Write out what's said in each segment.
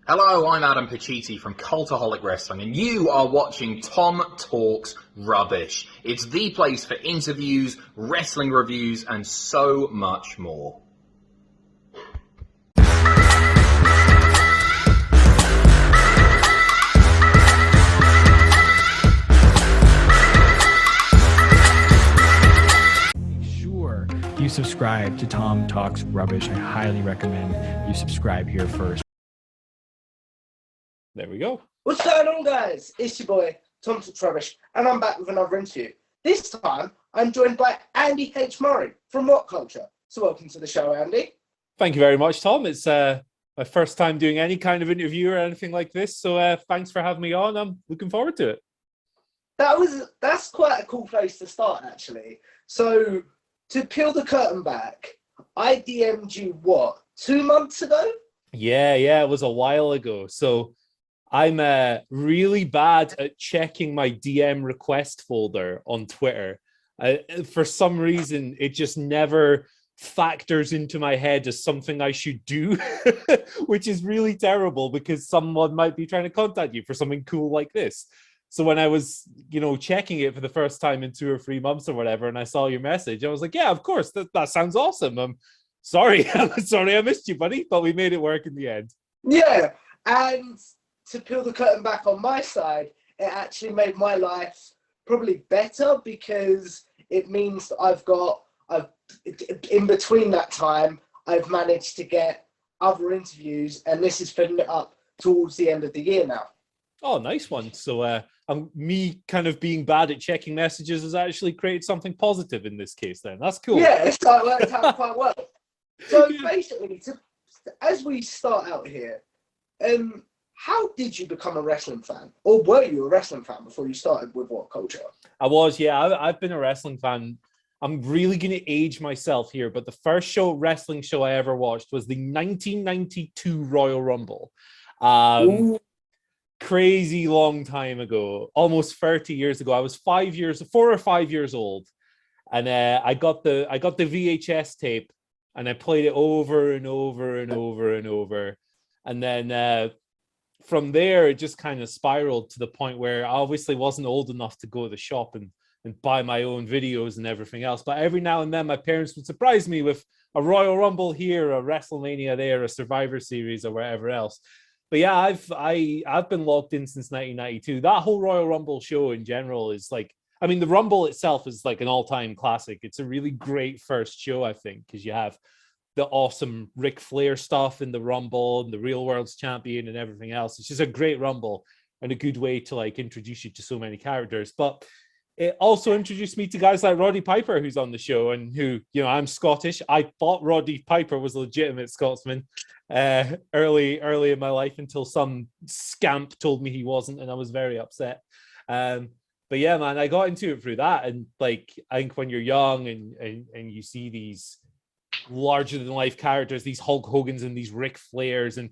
Hello, I'm Adam Pacitti from Cultaholic Wrestling, and you are watching Tom Talks Rubbish. It's the place for interviews, wrestling reviews, and so much more. Sure, you subscribe to Tom Talks Rubbish. I highly recommend you subscribe here first. There we go. What's going on, guys? It's your boy, Tom Talks Rubbish, and I'm back with another interview. This time, I'm joined by Andy H. Murray from Whatculture. So welcome to the show, Andy. Thank you very much, Tom. It's my first time doing any kind of interview or anything like this, so thanks for having me on. I'm looking forward to it. That's quite a cool place to start, actually. So, to peel the curtain back, I DM'd you, 2 months ago? Yeah, it was a while ago. So I'm really bad at checking my DM request folder on Twitter. For some reason, it just never factors into my head as something I should do, which is really terrible because someone might be trying to contact you for something cool like this. So when I was, checking it for the first time in 2 or 3 months or whatever, and I saw your message, I was like, yeah, of course, that sounds awesome. I'm sorry I missed you, buddy, but we made it work in the end. Yeah, and to peel the curtain back on my side, it actually made my life probably better because it means that I've in between that time, I've managed to get other interviews, and this is filling it up towards the end of the year now. Oh, nice one. So me kind of being bad at checking messages has actually created something positive in this case then. That's cool. Yeah, so it worked out quite well. So basically, as we start out here, how did you become a wrestling fan? Or were you a wrestling fan before you started with Whatculture? I was, yeah. I've been a wrestling fan. I'm really going to age myself here, but the first wrestling show I ever watched was the 1992 Royal Rumble. Crazy long time ago, almost 30 years ago. I was 4 or 5 years old, and I got the VHS tape, and I played it over and over and over and over, and then from there it just kind of spiraled to the point where I obviously wasn't old enough to go to the shop and buy my own videos and everything else. But every now and then my parents would surprise me with a Royal Rumble here, a WrestleMania there, a Survivor Series, or whatever else. But yeah, I've been locked in since 1992. That whole Royal Rumble show in general is like, I mean, the Rumble itself is like an all-time classic. It's a really great first show, I think, because you have the awesome Ric Flair stuff in the Rumble and the Real World's Champion and everything else. It's just a great Rumble and a good way to like introduce you to so many characters. But it also introduced me to guys like Roddy Piper, who's on the show, and who, I'm Scottish. I thought Roddy Piper was a legitimate Scotsman early in my life until some scamp told me he wasn't, and I was very upset. But yeah, man, I got into it through that. And like, I think when you're young and you see these larger than life characters, these Hulk Hogans and these Ric Flairs and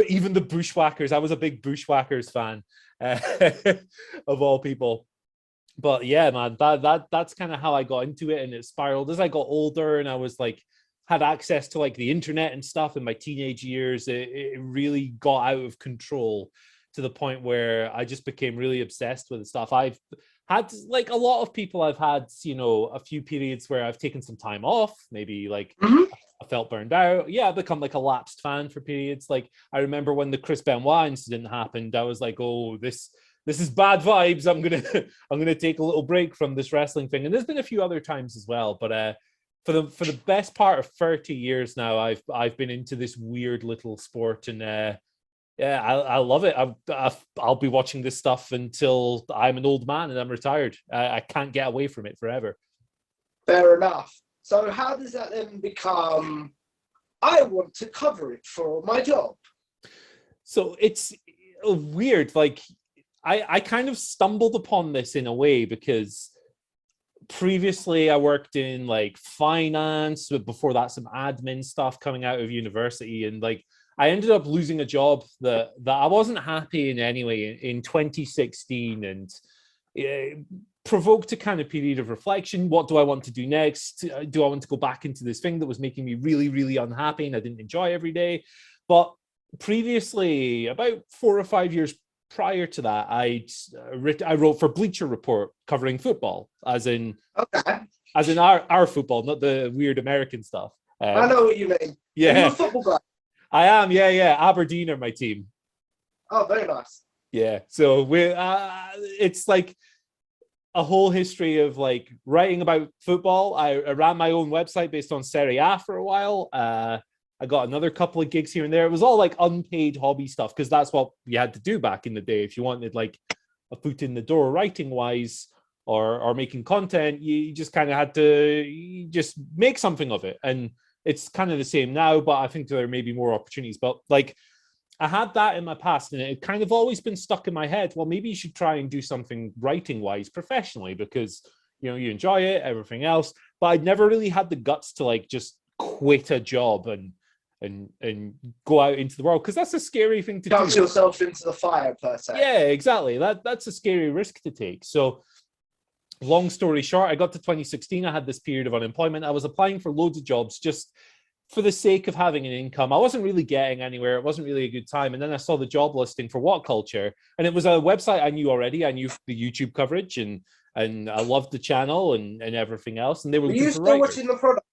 even the Bushwhackers. I was a big Bushwhackers fan of all people. But yeah, man, that's kind of how I got into it, and it spiraled as I got older and I was like had access to like the internet and stuff in my teenage years. It really got out of control to the point where I just became really obsessed with the stuff. I've had, like a lot of people, I've had, a few periods where I've taken some time off, maybe like I felt burned out. Yeah, I become like a lapsed fan for periods. Like I remember when the Chris Benoit incident happened, I was like, oh, this is bad vibes. I'm gonna take a little break from this wrestling thing. And there's been a few other times as well, but for the best part of 30 years now, I've been into this weird little sport, and yeah, I love it. I'll be watching this stuff until I'm an old man and I'm retired. I can't get away from it forever. Fair enough. So how does that then become, I want to cover it for my job? So it's weird. Like I kind of stumbled upon this in a way because previously I worked in like finance, but before that some admin stuff coming out of university, and like I ended up losing a job that I wasn't happy in anyway in 2016, and it provoked a kind of period of reflection. What do I want to do next? Do I want to go back into this thing that was making me really, really unhappy and I didn't enjoy every day? But previously, about 4 or 5 years prior to that, I wrote for Bleacher Report covering football, as in Okay, our football, not the weird American stuff. I know what you mean. Are you a Yeah, football guy? I am. Yeah, yeah. Aberdeen are my team. Oh, very nice. Yeah. So it's like a whole history of like writing about football. I ran my own website based on Serie A for a while. I got another couple of gigs here and there. It was all like unpaid hobby stuff because that's what you had to do back in the day. If you wanted like a foot in the door writing wise or making content, you just kind of had to just make something of it. And it's kind of the same now, but I think there may be more opportunities. But like I had that in my past, and it kind of always been stuck in my head. Well, maybe you should try and do something writing wise professionally because you enjoy it, everything else. But I'd never really had the guts to like just quit a job and go out into the world because that's a scary thing to do. Dump yourself into the fire, per se. Yeah, exactly. That's a scary risk to take. So, long story short, I got to 2016. I had this period of unemployment. I was applying for loads of jobs just for the sake of having an income. I wasn't really getting anywhere. It wasn't really a good time. And then I saw the job listing for Whatculture, and it was a website I knew already. I knew the YouTube coverage, and I loved the channel and everything else. And they were you still watching the product?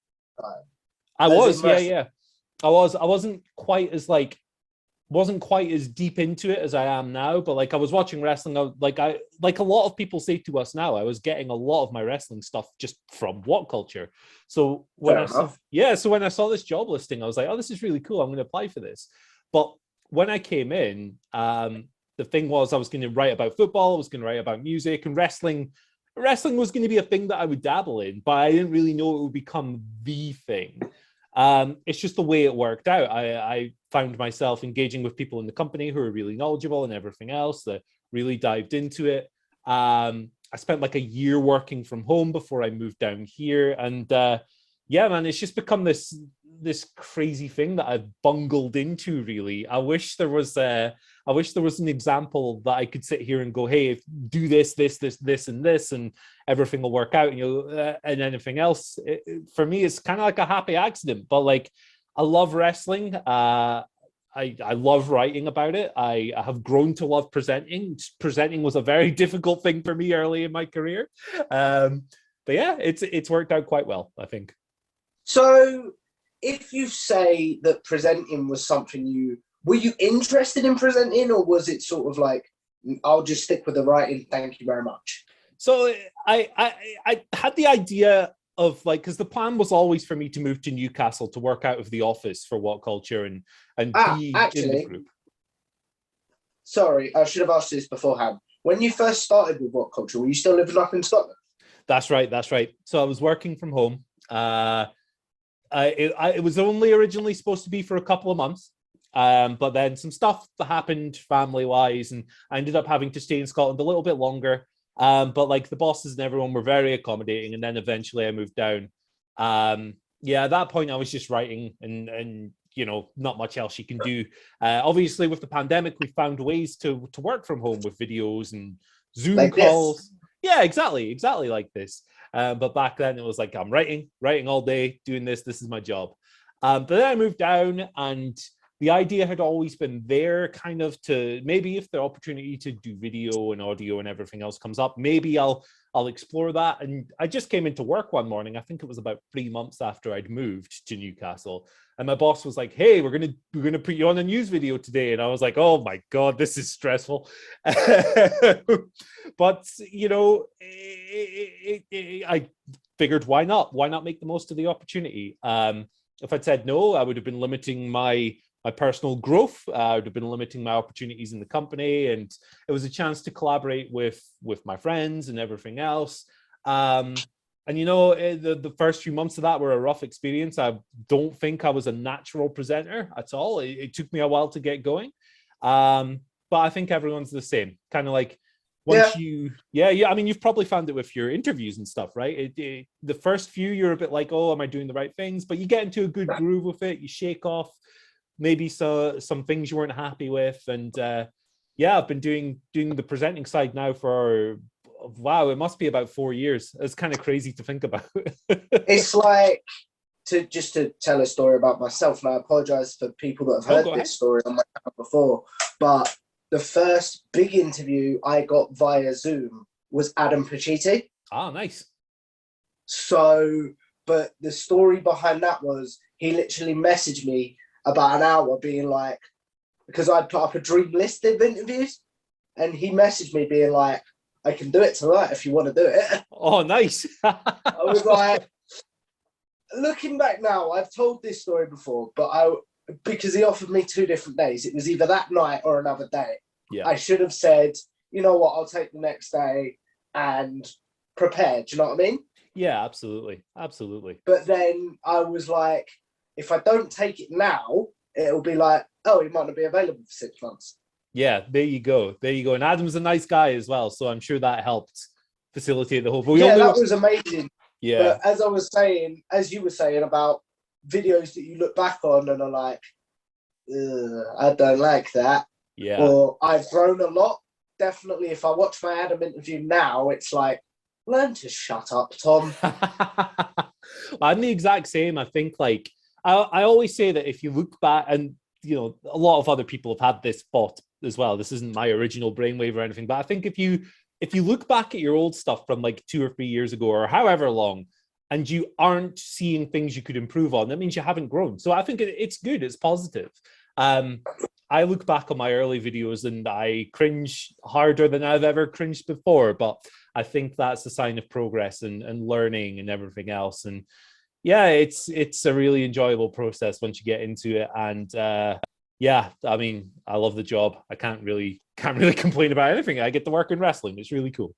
I was, yeah. I wasn't quite as deep into it as I am now, but like I was watching wrestling. Like a lot of people say to us now, I was getting a lot of my wrestling stuff just from Whatculture. So when I saw this job listing, I was like, oh, this is really cool. I'm going to apply for this. But when I came in, the thing was I was going to write about football, I was going to write about music, and wrestling. Wrestling was going to be a thing that I would dabble in, but I didn't really know it would become the thing. It's just the way it worked out. I found myself engaging with people in the company who are really knowledgeable and everything else that really dived into it. I spent like a year working from home before I moved down here. And yeah, man, it's just become this crazy thing that I've bungled into, really. I wish there was an example that I could sit here and go, hey, do this, and this, and everything will work out, and anything else. For me, it's kind of like a happy accident, but like, I love wrestling. I love writing about it. I have grown to love presenting. Presenting was a very difficult thing for me early in my career. But yeah, it's worked out quite well, I think. So if you say that presenting was something were you interested in presenting, or was it sort of like, I'll just stick with the writing, thank you very much? So I had the idea of like, because the plan was always for me to move to Newcastle to work out of the office for Whatculture and be in the group. Sorry, I should have asked you this beforehand. When you first started with Whatculture, were you still living up in Scotland? That's right. So I was working from home. It was only originally supposed to be for a couple of months. But then some stuff that happened family-wise, and I ended up having to stay in Scotland a little bit longer. But like the bosses and everyone were very accommodating, and then eventually I moved down. Yeah, at that point I was just writing and not much else you can do. Obviously with the pandemic, we found ways to work from home with videos and Zoom like calls. This. Yeah, exactly like this. But back then it was like, I'm writing all day, doing this is my job. But then I moved down, and the idea had always been there, kind of, to maybe if the opportunity to do video and audio and everything else comes up, maybe I'll explore that. And I just came into work one morning. I think it was about 3 months after I'd moved to Newcastle, and my boss was like, "Hey, we're gonna put you on a news video today." And I was like, "Oh my god, this is stressful." But I figured, why not? Why not make the most of the opportunity? If I'd said no, I would have been limiting my personal growth. I would have been limiting my opportunities in the company, and it was a chance to collaborate with my friends and everything else. The first few months of that were a rough experience. I don't think I was a natural presenter at all. It took me a while to get going. But I think everyone's the same. Kind of like once I mean, you've probably found it with your interviews and stuff, right? The first few, you're a bit like, oh, am I doing the right things? But you get into a good groove with it. You shake off maybe some things you weren't happy with. And I've been doing the presenting side now for, wow, it must be about 4 years. It's kind of crazy to think about. It's like, to tell a story about myself, and I apologize for people that have heard this story on my channel before, but the first big interview I got via Zoom was Adam Pacitti. Ah, nice. So, but the story behind that was he literally messaged me about an hour being like, because I'd put up a dream list of interviews, and he messaged me being like, I can do it tonight if you want to do it. Oh, nice. I was like, looking back now, I've told this story before, but because he offered me 2 different days, it was either that night or another day. Yeah. I should have said, you know what, I'll take the next day and prepare. Do you know what I mean? Yeah, absolutely. Absolutely. But then I was like, if I don't take it now, it'll be like, oh, he might not be available for 6 months. Yeah, there you go. There you go. And Adam's a nice guy as well, so I'm sure that helped facilitate the whole. That was amazing. Yeah. But as you were saying about videos that you look back on and are like, I don't like that. Yeah. Or I've grown a lot. Definitely, if I watch my Adam interview now, it's like, learn to shut up, Tom. I'm the exact same. I think, like, I always say that if you look back, and you know, a lot of other people have had this thought as well. This isn't my original brainwave or anything, but I think if you look back at your old stuff from like 2 or 3 years ago or however long, and you aren't seeing things you could improve on, that means you haven't grown. So I think it's good. It's positive. I look back on my early videos and I cringe harder than I've ever cringed before, but I think that's a sign of progress and learning and everything else. And yeah, it's a really enjoyable process once you get into it. And yeah, I mean, I love the job. I can't really complain about anything. I get to work in wrestling. It's really cool.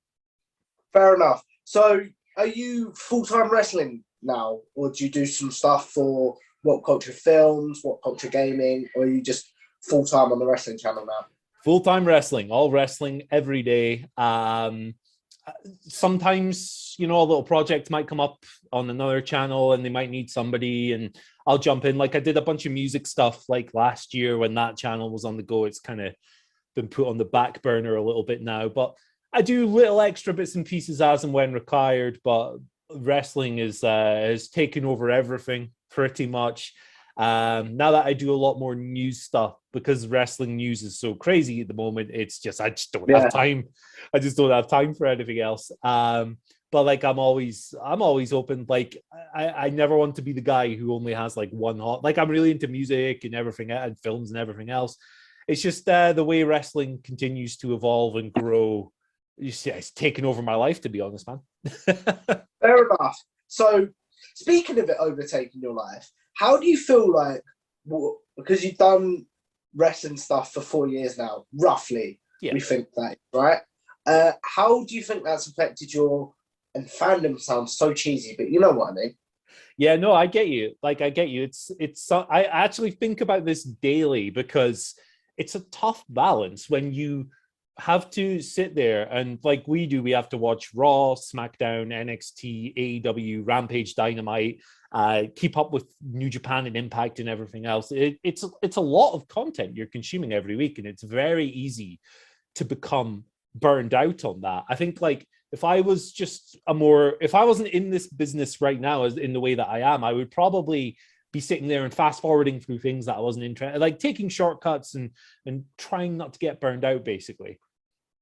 Fair enough. So are you full-time wrestling now, or do you do some stuff for Whatculture Films, Whatculture Gaming, or are you just full-time on the wrestling channel now? Full-time wrestling, all wrestling every day. Sometimes, you know, a little project might come up on another channel and they might need somebody and I'll jump in. Like I did a bunch of music stuff like last year when that channel was on the go. It's kind of been put on the back burner a little bit now, but I do little extra bits and pieces as and when required. But wrestling has taken over everything pretty much. Now that I do a lot more news stuff, because wrestling news is so crazy at the moment, it's just I just don't have time. I just don't have time for anything else. But like I'm always open. Like I never want to be the guy who only has like one hot. Like I'm really into music and everything and films and everything else. It's just the way wrestling continues to evolve and grow. It's taken over my life, to be honest, man. Fair enough. So speaking of it overtaking your life, how do you feel like, because you've done wrestling stuff for 4 years now, roughly, we think that, right? How do you think that's affected your, and fandom sounds so cheesy, but you know what I mean? Yeah, no, I get you. Like, I get you. I actually think about this daily because it's a tough balance when you have to sit there and like we do, we have to watch Raw, SmackDown, NXT, AEW, Rampage, Dynamite, keep up with New Japan and Impact and everything else. It's a lot of content you're consuming every week, and it's very easy to become burned out on that. I think like if I wasn't in this business right now as in the way that I am, I would probably be sitting there and fast forwarding through things that I wasn't interested, like taking shortcuts and trying not to get burned out, basically.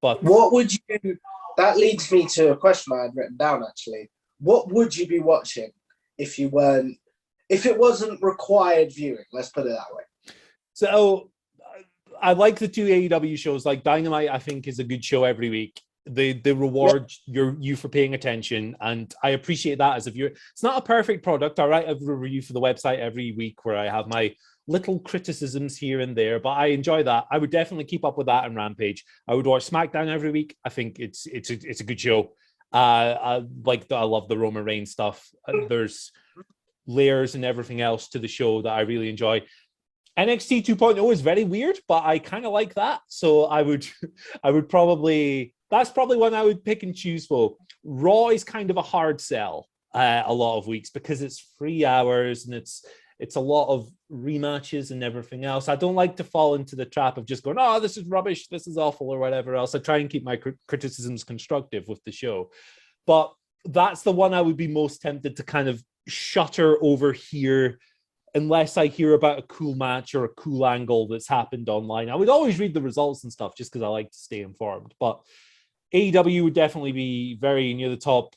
But what would you? That leads me to a question I had written down actually. What would you be watching if it wasn't required viewing? Let's put it that way. So I like the 2 AEW shows. Like Dynamite, I think is a good show every week. They reward you for paying attention, and I appreciate that as a viewer. It's not a perfect product. I write a review for the website every week where I have my little criticisms here and there, but I enjoy that. I would definitely keep up with that and Rampage. I would watch SmackDown every week. I think it's a good show. I love the Roman Reigns stuff. There's layers and everything else to the show that I really enjoy. NXT 2.0 is very weird, but I kind of like that. So I would probably, that's probably one I would pick and choose for. Raw is kind of a hard sell a lot of weeks because it's 3 hours and it's a lot of rematches and everything else. I don't like to fall into the trap of just going, oh, this is rubbish, this is awful, or whatever else. I try and keep my criticisms constructive with the show. But that's the one I would be most tempted to kind of shutter over here unless I hear about a cool match or a cool angle that's happened online. I would always read the results and stuff just because I like to stay informed. But AEW would definitely be very near the top.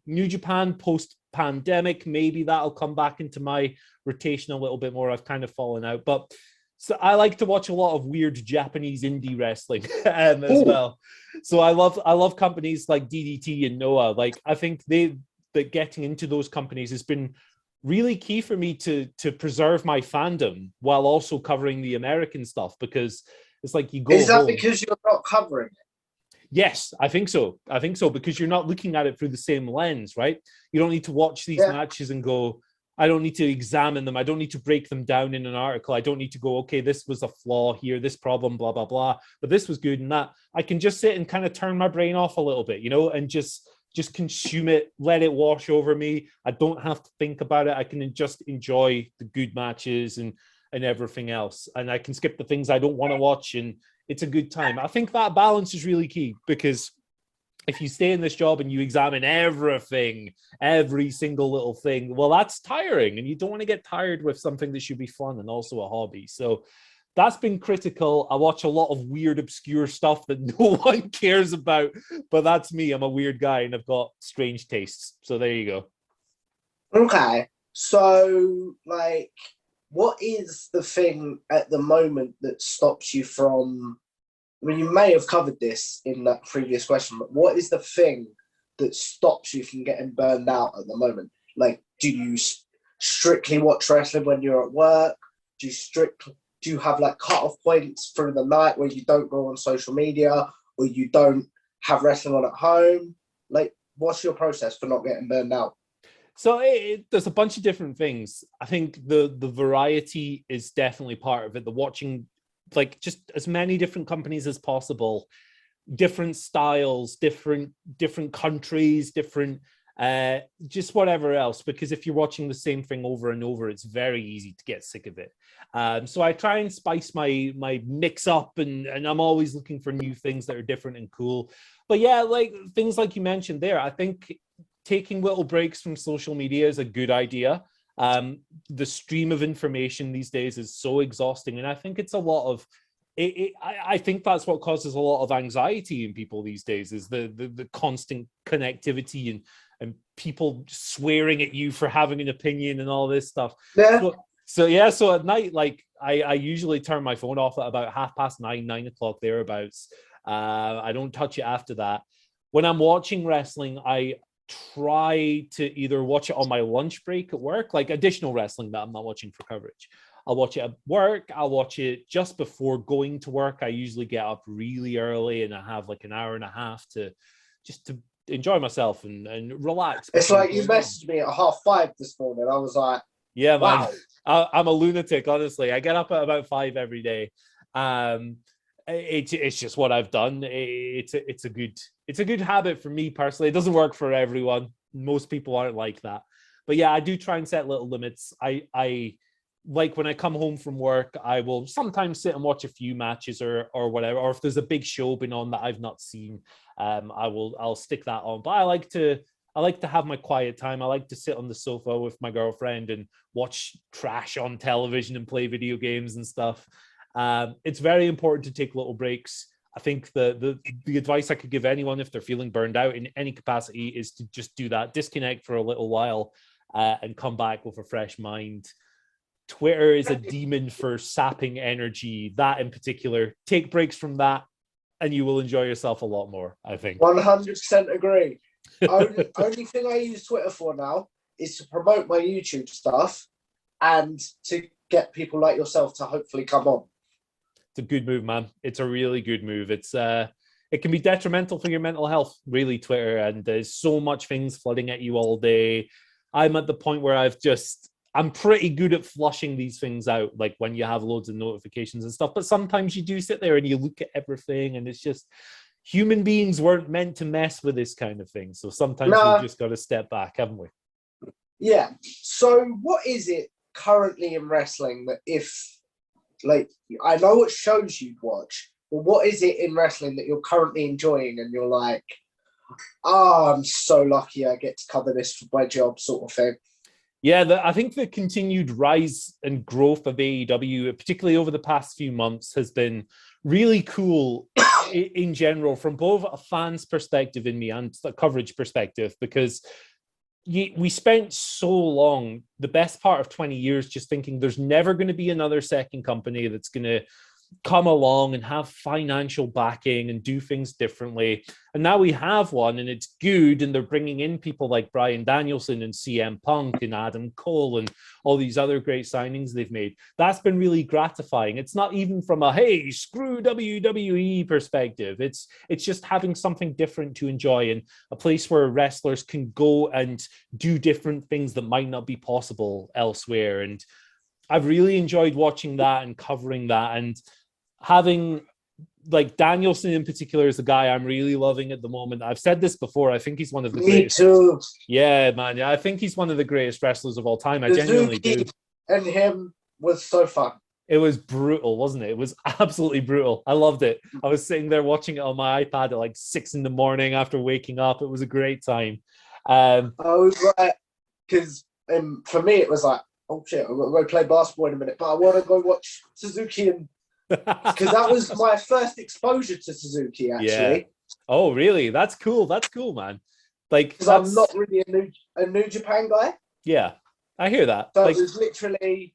New Japan post-pandemic, maybe that'll come back into my rotation a little bit more. I've kind of fallen out. But so I like to watch a lot of weird Japanese indie wrestling as well. So I love companies like DDT and Noah. Like I think that getting into those companies has been really key for me to preserve my fandom while also covering the American stuff, because it's like you go. Is that home. because you're not covering it? Yes, I think so. Because you're not looking at it through the same lens, right? You don't need to watch these matches and go, I don't need to examine them. I don't need to break them down in an article. I don't need to go, okay, this was a flaw here, this problem, blah, blah, blah. But this was good and that. I can just sit and kind of turn my brain off a little bit, and just consume it, let it wash over me. I don't have to think about it. I can just enjoy the good matches and everything else. And I can skip the things I don't want to watch, and it's a good time. I think that balance is really key, because if you stay in this job and you examine everything, every single little thing, well, that's tiring, and you don't want to get tired with something that should be fun and also a hobby. So that's been critical. I watch a lot of weird, obscure stuff that no one cares about, but that's me. I'm a weird guy and I've got strange tastes. So there you go. Okay. So, like, what is the thing at the moment that stops you from, I mean, you may have covered this in that previous question, but what is the thing that stops you from getting burned out at the moment? Like, do you strictly watch wrestling when you're at work? Do you have like cut-off points through the night where you don't go on social media, or you don't have wrestling on at home? Like, what's your process for not getting burned out? So there's a bunch of different things. I think the variety is definitely part of it. The watching, like, just as many different companies as possible, different styles, different countries, different just whatever else. Because if you're watching the same thing over and over, it's very easy to get sick of it. So I try and spice my mix up, and I'm always looking for new things that are different and cool. But yeah, like things like you mentioned there, I think taking little breaks from social media is a good idea. The stream of information these days is so exhausting, and I think it's a lot of I think that's what causes a lot of anxiety in people these days, is the constant connectivity and people swearing at you for having an opinion and all this stuff. Yeah. So at night, like I usually turn my phone off at about 9:30, 9 o'clock thereabouts. I don't touch it after that. When I'm watching wrestling, I try to either watch it on my lunch break at work, like additional wrestling that I'm not watching for coverage. I'll watch it at work. I'll watch it just before going to work. I usually get up really early and I have like an hour and a half to enjoy myself and relax. It's like you messaged me at 5:30 this morning. I was like, yeah, man, wow. I'm a lunatic, honestly. I get up at about 5 every day. It's just what I've done. It's a good habit for me personally. It doesn't work for everyone. Most people aren't like that. But yeah, I do try and set little limits. I like when I come home from work, I will sometimes sit and watch a few matches or whatever. Or if there's a big show been on that I've not seen, I'll stick that on. But I like to have my quiet time. I like to sit on the sofa with my girlfriend and watch trash on television and play video games and stuff. It's very important to take little breaks. I think the advice I could give anyone if they're feeling burned out in any capacity is to just do that. Disconnect for a little while and come back with a fresh mind. Twitter is a demon for sapping energy. That in particular, take breaks from that and you will enjoy yourself a lot more, I think. 100% agree. Only thing I use Twitter for now is to promote my YouTube stuff and to get people like yourself to hopefully come on. It's a good move, man. It's a really good move. It can be detrimental for your mental health, really, Twitter, and there's so much things flooding at you all day. I'm at the point where I'm pretty good at flushing these things out, like when you have loads of notifications and stuff, but sometimes you do sit there and you look at everything and it's just, human beings weren't meant to mess with this kind of thing. So sometimes we've just got to step back, haven't we? Yeah. So what is it currently in wrestling that like, I know what shows you'd watch, but what is it in wrestling that you're currently enjoying and you're like, I'm so lucky I get to cover this for my job, sort of thing? Yeah, I think the continued rise and growth of AEW, particularly over the past few months, has been really cool in general from both a fan's perspective in me and the coverage perspective, because we spent so long, the best part of 20 years, just thinking there's never going to be another second company that's going to come along and have financial backing and do things differently. And now we have one, and it's good. And they're bringing in people like Bryan Danielson and CM Punk and Adam Cole and all these other great signings they've made. That's been really gratifying. It's not even from a, hey, screw WWE perspective. It's just having something different to enjoy, and a place where wrestlers can go and do different things that might not be possible elsewhere. And I've really enjoyed watching that and covering that, and having like Danielson in particular is the guy I'm really loving at the moment. I've said this before. I think he's one of the greatest. Me too. Yeah, man. Yeah, I think he's one of the greatest wrestlers of all time. I genuinely do. And him was so fun. It was brutal, wasn't it? It was absolutely brutal. I loved it. I was sitting there watching it on my iPad at like 6 a.m. after waking up. It was a great time. I was like, because for me it was like, oh shit, I'm going to play basketball in a minute, but I want to go watch Suzuki, and because that was my first exposure to Suzuki, actually. Yeah. Oh, really? That's cool. That's cool, man. Like, because I'm not really a New Japan guy. Yeah, I hear that. So like, it was literally,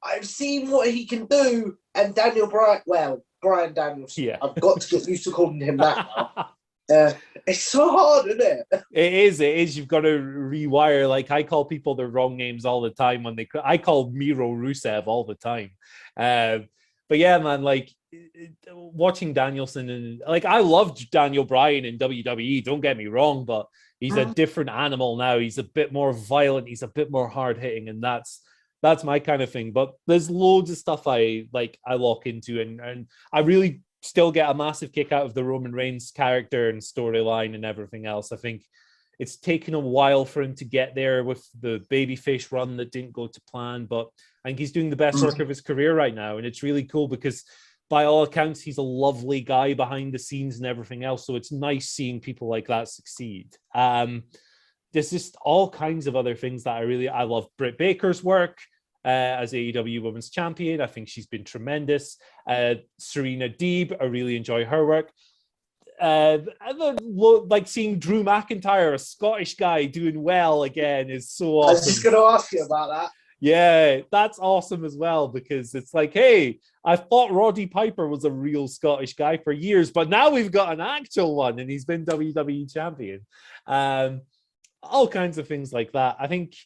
I've seen what he can do, and Bryan Danielson. Yeah. I've got to get used to calling him that now. It's so hard, isn't it? It is. You've got to rewire. Like, I call people their wrong names all the time I call Miro Rusev all the time. But yeah, man, like watching Danielson, and like, I loved Daniel Bryan in WWE, don't get me wrong, but he's a different animal now. He's a bit more violent. He's a bit more hard hitting. And that's my kind of thing. But there's loads of stuff I lock into, and I really still get a massive kick out of the Roman Reigns character and storyline and everything else. I think it's taken a while for him to get there with the babyface run that didn't go to plan, but I think he's doing the best work of his career right now. And it's really cool because by all accounts, he's a lovely guy behind the scenes and everything else. So it's nice seeing people like that succeed. There's just all kinds of other things that I love. Britt Baker's work as AEW Women's Champion. I think she's been tremendous. Serena Deeb, I really enjoy her work. And then, like, seeing Drew McIntyre, a Scottish guy, doing well again is so awesome. I was just going to ask you about that. Yeah, that's awesome as well, because it's like, hey, I thought Roddy Piper was a real Scottish guy for years, but now we've got an actual one, and he's been WWE champion. All kinds of things like that. I think,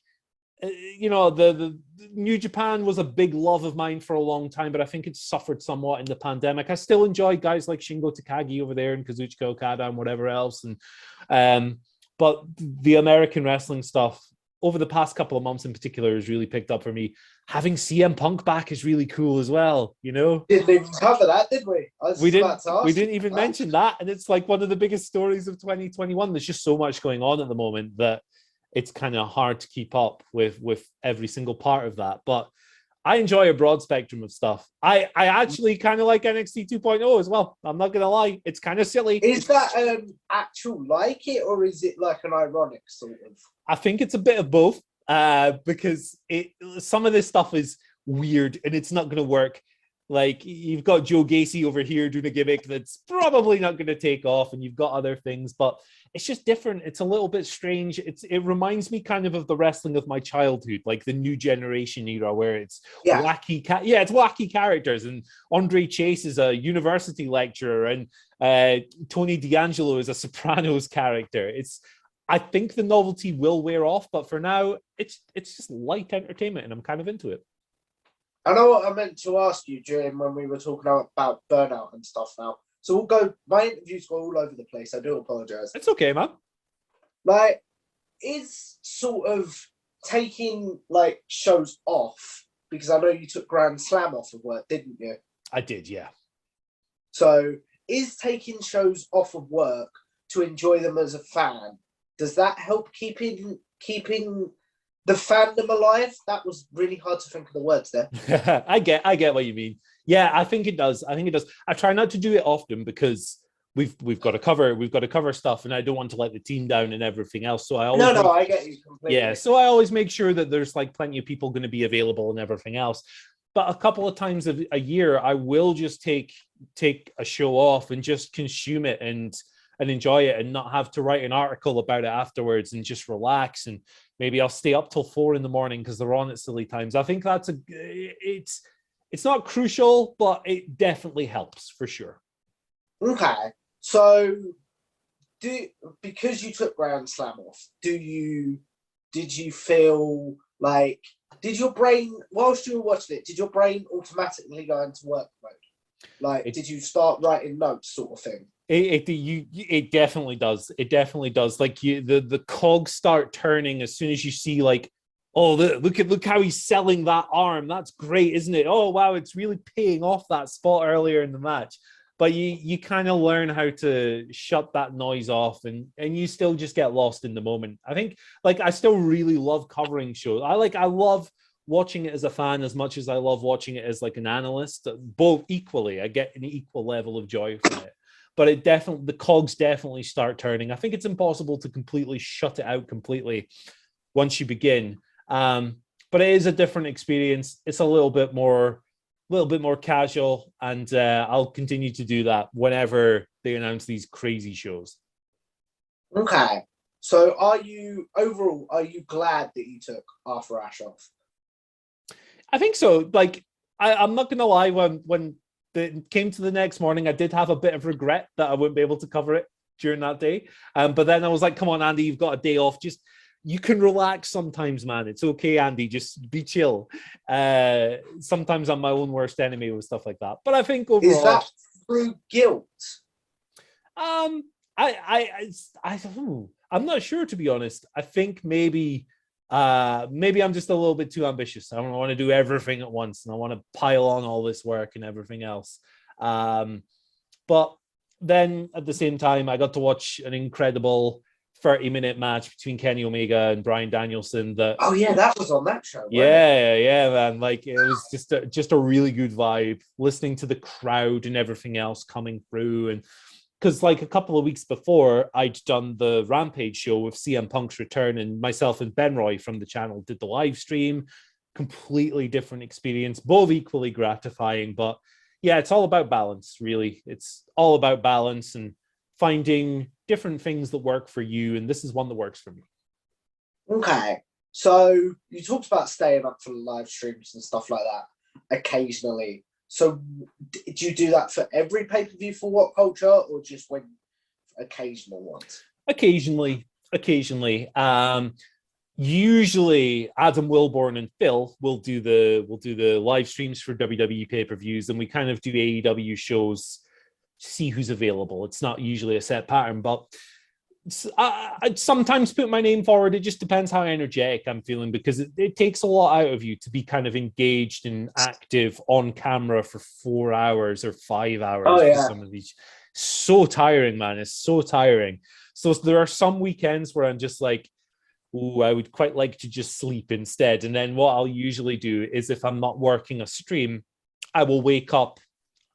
the New Japan was a big love of mine for a long time, but I think it's suffered somewhat in the pandemic. I still enjoy guys like Shingo Takagi over there and Kazuchika Okada and whatever else. And but the American wrestling stuff over the past couple of months in particular has really picked up for me. Having CM Punk back is really cool as well, Didn't even cover that, did we? We didn't even mention that. And it's like one of the biggest stories of 2021. There's just so much going on at the moment that it's kind of hard to keep up with every single part of that. But I enjoy a broad spectrum of stuff. I actually kind of like NXT 2.0 as well. I'm not going to lie. It's kind of silly. Is that actual like it, or is it like an ironic sort of? I think it's a bit of both, because some of this stuff is weird and it's not going to work. Like, you've got Joe Gacy over here doing a gimmick that's probably not going to take off, and you've got other things, but it's just different. It's a little bit strange. It reminds me kind of the wrestling of my childhood, like the New Generation era, where it's wacky. It's wacky characters. And Andre Chase is a university lecturer, and Tony D'Angelo is a Sopranos character. I think the novelty will wear off, but for now, it's just light entertainment, and I'm kind of into it. I know what I meant to ask you during when we were talking about burnout and stuff now. So my interviews go all over the place. I do apologize. It's okay, man. Like, is sort of taking like shows off, because I know you took Grand Slam off of work, didn't you? I did, yeah. So is taking shows off of work to enjoy them as a fan, does that help keeping the fandom alive? That was really hard to think of the words there. I get what you mean. Yeah, I think it does. I try not to do it often, because we've got to cover stuff, and I don't want to let the team down and everything else. So I always I get you completely. Yeah, so I always make sure that there's like plenty of people going to be available and everything else. But a couple of times a year, I will just take a show off and just consume it and enjoy it, and not have to write an article about it afterwards, and just relax. And maybe I'll stay up till 4 a.m. because they're on at silly times. I think it's not crucial, but it definitely helps for sure. Okay, so because you took Grand Slam off, did you feel like, did your brain, whilst you were watching it, did your brain automatically go into work mode? Like, did you start writing notes, sort of thing? It definitely does. It definitely does. Like the cogs start turning as soon as you see like, oh, look how he's selling that arm. That's great, isn't it? Oh wow, it's really paying off that spot earlier in the match. But you kind of learn how to shut that noise off, and you still just get lost in the moment. I think, like, I still really love covering shows. I love watching it as a fan as much as I love watching it as like an analyst. Both equally, I get an equal level of joy from it. But the cogs definitely start turning. I think it's impossible to completely shut it out completely once you begin. But it is a different experience. It's a little bit more casual, and I'll continue to do that whenever they announce these crazy shows. Okay, so are you glad that you took Arthur Ashe off? I think so. Like, I'm not gonna lie, when it came to the next morning, I did have a bit of regret that I wouldn't be able to cover it during that day. But then I was like, come on, Andy, you've got a day off. Just, you can relax sometimes, man. It's okay, Andy. Just be chill. Sometimes I'm my own worst enemy with stuff like that. But I think overall, is that through guilt? I'm not sure, to be honest. I think maybe I'm just a little bit too ambitious. I don't want to do everything at once, and I want to pile on all this work and everything else. But then at the same time, I got to watch an incredible 30-minute match between Kenny Omega and Bryan Danielson. That was on that show. Yeah, man. Like, it was just a really good vibe, listening to the crowd and everything else coming through. And because, like, a couple of weeks before, I'd done the Rampage show with CM Punk's return, and myself and Ben Roy from the channel did the live stream. Completely different experience, both equally gratifying. But yeah, it's all about balance, really. It's all about balance and finding different things that work for you, and this is one that works for me. Okay, so you talked about staying up for the live streams and stuff like that occasionally. So do you do that for every pay-per-view for Whatculture, or just when occasional ones? Occasionally. Usually Adam Wilborn and Phil will do the live streams for WWE pay-per-views, and we kind of do AEW shows, see who's available. It's not usually a set pattern, but I sometimes put my name forward. It just depends how energetic I'm feeling, because it takes a lot out of you to be kind of engaged and active on camera for 4 hours or 5 hours. Oh, yeah. For some of these. So tiring, man. It's so tiring. So there are some weekends where I'm just like, ooh, I would quite like to just sleep instead. And then what I'll usually do is, if I'm not working a stream, I will wake up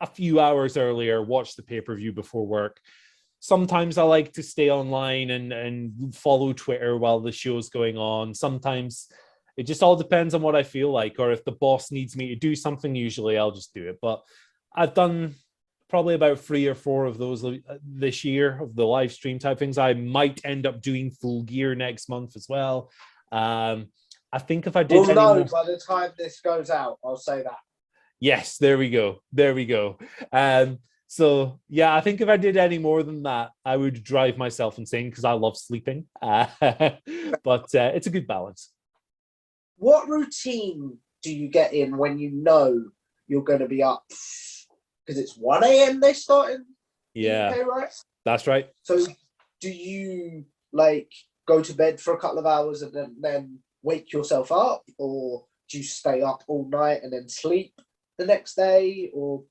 a few hours earlier, watch the pay-per-view before work. Sometimes I like to stay online and follow Twitter while the show's going on. Sometimes it just all depends on what I feel like, or if the boss needs me to do something, usually I'll just do it. But I've done probably about 3 or 4 of those this year, of the live stream type things. I might end up doing Full Gear next month as well. I think if I did... We'll know by the time this goes out, I'll say that. Yes, there we go. So, yeah, I think if I did any more than that, I would drive myself insane, because I love sleeping. But it's a good balance. What routine do you get in when you know you're going to be up? Because it's 1 a.m. they start in Yeah, UK, right? That's right. So do you, like, go to bed for a couple of hours and then wake yourself up? Or do you stay up all night and then sleep the next day? Or...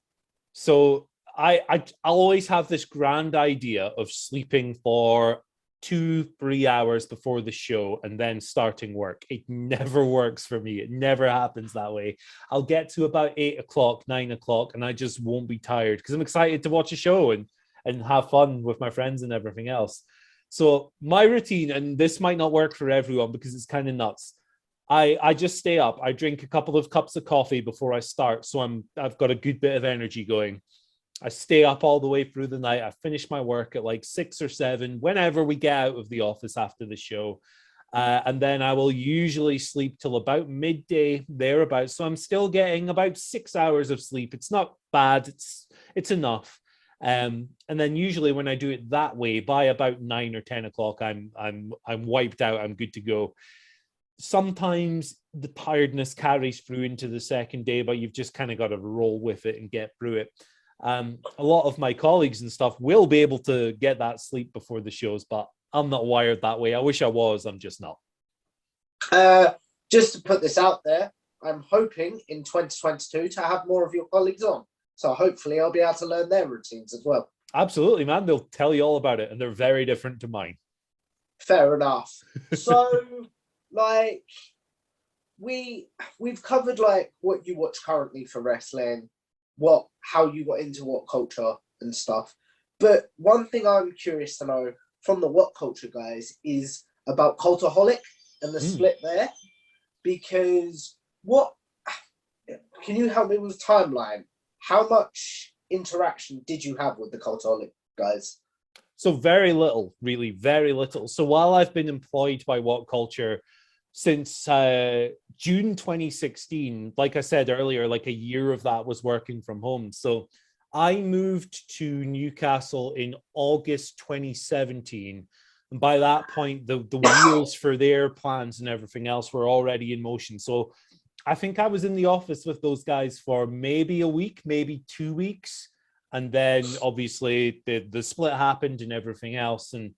So... I always have this grand idea of sleeping for 2-3 hours before the show and then starting work. It never works for me. It never happens that way. I'll get to about 8 o'clock, 9 o'clock, and I just won't be tired because I'm excited to watch a show. And and have fun with my friends and everything else. So my routine, and this might not work for everyone because it's kind of nuts. I just stay up. I drink a couple of cups of coffee before I start, so I've got a good bit of energy going. I stay up all the way through the night. I finish my work at like 6 or 7, whenever we get out of the office after the show. And then I will usually sleep till about midday, thereabouts. So I'm still getting about 6 hours of sleep. It's not bad. It's enough. And then usually when I do it that way, by about 9 or 10 o'clock, I'm wiped out. I'm good to go. Sometimes the tiredness carries through into the second day, but you've just kind of got to roll with it and get through it. A lot of my colleagues and stuff will be able to get that sleep before the shows, but I'm not wired that way. I wish I was. I'm just not. Just to put this out there, I'm hoping in 2022 to have more of your colleagues on. So hopefully I'll be able to learn their routines as well. Absolutely, man. They'll tell you all about it, and they're very different to mine. Fair enough. So, like, we've covered like what you watch currently for wrestling, how you got into Whatculture and stuff. But one thing I'm curious to know from the Whatculture guys is about Cultaholic and the split there. Because can you help me with timeline? How much interaction did you have with the Cultaholic guys? So very little, really, very little. So while I've been employed by Whatculture since June 2016, like I said earlier, like a year of that was working from home. So I moved to Newcastle in August 2017. And by that point, the wheels for their plans and everything else were already in motion. So I think I was in the office with those guys for maybe a week, maybe 2 weeks. And then obviously the split happened and everything else. And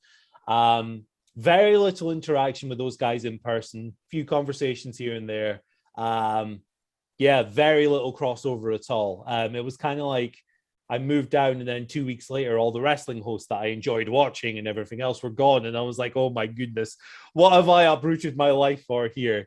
very little interaction with those guys in person, few conversations here and there. Yeah, very little crossover at all. It was kind of like I moved down and then 2 weeks later, all the wrestling hosts that I enjoyed watching and everything else were gone. And I was like, oh my goodness, what have I uprooted my life for here?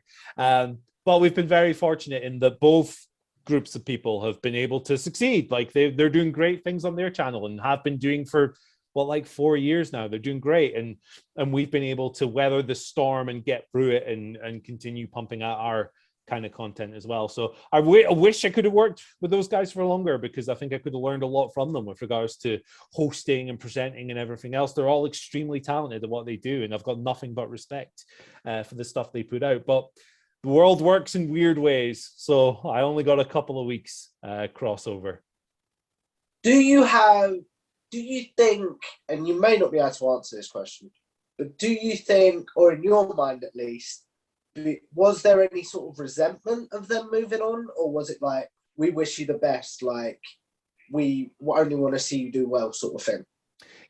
But we've been very fortunate in that both groups of people have been able to succeed. Like they're doing great things on their channel and have been doing for like 4 years now. They're doing great. And we've been able to weather the storm and get through it and continue pumping out our kind of content as well. So I wish I could have worked with those guys for longer, because I think I could have learned a lot from them with regards to hosting and presenting and everything else. They're all extremely talented at what they do, and I've got nothing but respect for the stuff they put out. But the world works in weird ways, so I only got a couple of weeks crossover. Do you think, and you may not be able to answer this question, but do you think, or in your mind at least, was there any sort of resentment of them moving on, or was it like, we wish you the best, like we only want to see you do well sort of thing?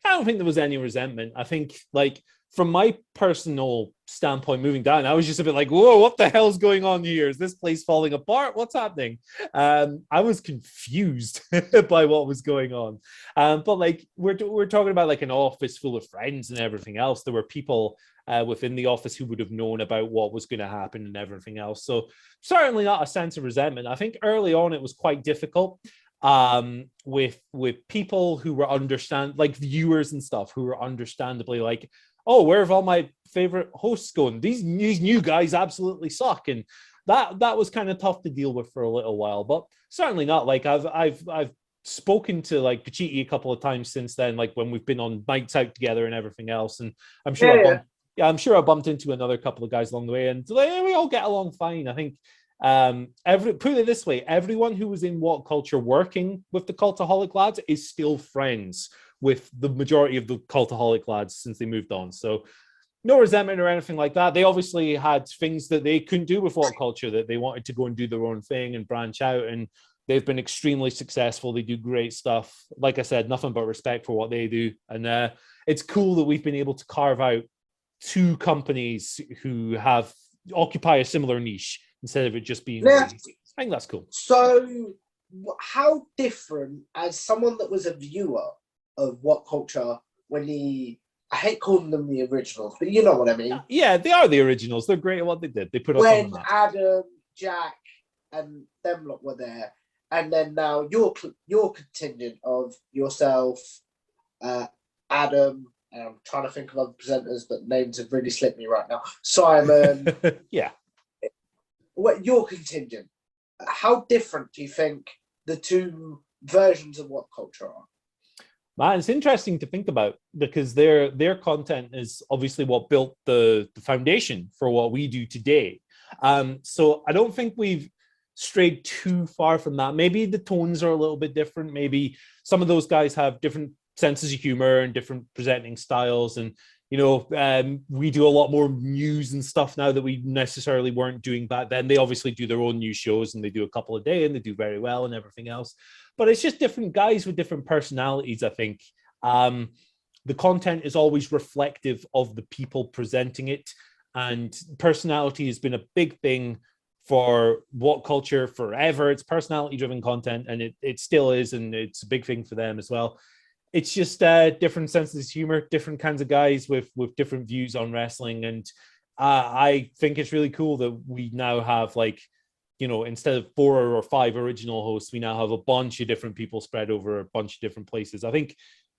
I don't think there was any resentment. I think, like, from my personal standpoint, moving down, I was just a bit like, whoa, what the hell's going on here? Is this place falling apart? What's happening? I was confused by what was going on. But like, we're talking about like an office full of friends and everything else. There were people within the office who would have known about what was going to happen and everything else. So certainly not a sense of resentment. I think early on it was quite difficult with people who were like viewers and stuff who were understandably like, oh, where have all my favorite hosts gone? These new guys absolutely suck. And that was kind of tough to deal with for a little while, but certainly not. Like I've spoken to like Pacitti a couple of times since then, like when we've been on nights out together and everything else. And I'm sure I'm sure I bumped into another couple of guys along the way, and we all get along fine. I think put it this way, everyone who was in Whatculture working with the Cultaholic lads is still friends with the majority of the Cultaholic lads since they moved on. So no resentment or anything like that. They obviously had things that they couldn't do with Whatculture, that they wanted to go and do their own thing and branch out, and they've been extremely successful. They do great stuff. Like I said, nothing but respect for what they do. And it's cool that we've been able to carve out two companies who occupy a similar niche instead of it just being I think that's cool. So how different, as someone that was a viewer of Whatculture, I hate calling them the originals, but you know what I mean? Yeah, they are the originals. They're great at what they did. They put us on the map. Adam, Jack, and them lot were there, and then now your contingent of yourself, Adam, and I'm trying to think of other presenters, but names have really slipped me right now. Simon. Yeah. What your contingent? How different do you think the two versions of What Culture are? Man, it's interesting to think about because their content is obviously what built the foundation for what we do today. So I don't think we've strayed too far from that. Maybe the tones are a little bit different. Maybe some of those guys have different senses of humor and different presenting styles. And, we do a lot more news and stuff now that we necessarily weren't doing back then. They obviously do their own news shows and they do a couple a day and they do very well and everything else. But it's just different guys with different personalities, I think. The content is always reflective of the people presenting it. And personality has been a big thing for What Culture forever. It's personality-driven content, and it still is, and it's a big thing for them as well. It's just different senses of humor, different kinds of guys with different views on wrestling. And I think it's really cool that we now have, instead of 4 or 5 original hosts, we now have a bunch of different people spread over a bunch of different places. I think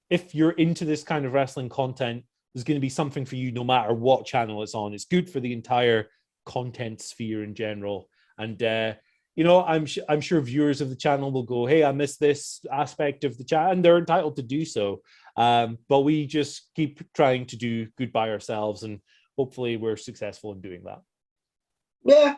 if you're into this kind of wrestling content, there's going to be something for you no matter what channel it's on. It's good for the entire content sphere in general. And, I'm sure viewers of the channel will go, hey, I missed this aspect of the chat, and they're entitled to do so. But we just keep trying to do good by ourselves, and hopefully we're successful in doing that. Yeah,